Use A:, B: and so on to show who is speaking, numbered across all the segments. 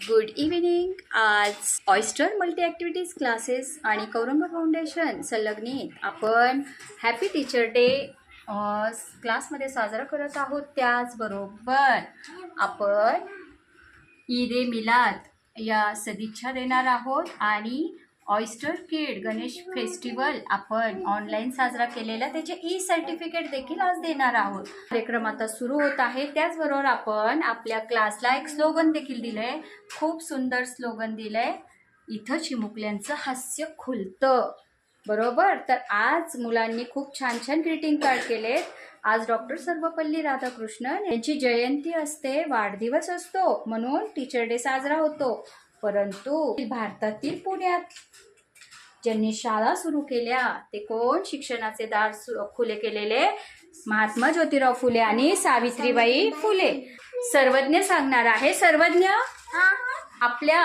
A: Good evening. आज oyster multi activities classes आणि कौरंग foundation संलग्नित आपण हॅपी टीचर डे क्लासमध्ये साजरा करत आहोत. त्याचबरोबर आपण ईद ए मिलाद या सदिच्छा देणार आहोत आणि ऑयस्टर किड गणेश फेस्टिवल आपण ऑनलाईन साजरा केलेला त्याचे ई सर्टिफिकेट देखील आज देणार आहोत. कार्यक्रम आता सुरू होत आहे. त्याचबरोबर आपण आपल्या क्लासला एक स्लोगन देखील दिलंय. खूप सुंदर स्लोगन दिलंय, इथं चिमुकल्यांचं हास्य खुलतं. बरोबर. तर आज मुलांनी खूप छान छान ग्रीटिंग कार्ड केलेत. आज डॉक्टर सर्वपल्ली राधाकृष्णन यांची जयंती असते, वाढदिवस असतो, म्हणून टीचर डे साजरा होतो. परंतु भारतातील पुण्यात ज्यांनी शाळा सुरू केल्या ते कोण? शिक्षणाचे दार खुले केलेले महात्मा ज्योतिराव फुले आणि सावित्रीबाई फुले. सर्वज्ञ सांगणार आहे. सर्वज्ञ आपल्या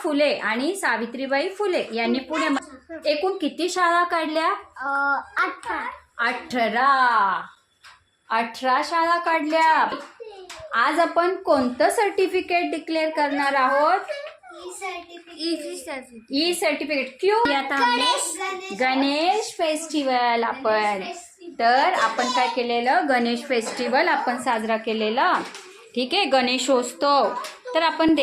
A: फुले आणि सावित्रीबाई फुले यांनी पुण्यात एकूण किती शाळा काढल्या? 18 शाळा काढल्या. आज आपण कोणतं सर्टिफिकेट डिक्लेअर करणार आहोत? E certificate. क्यों? आता गणेश फेस्टिवल आपण काय केलेलं? गणेश फेस्टिवल आपण साजरा केलेला. ठीक आहे, गणेशोत्सव. तर आपण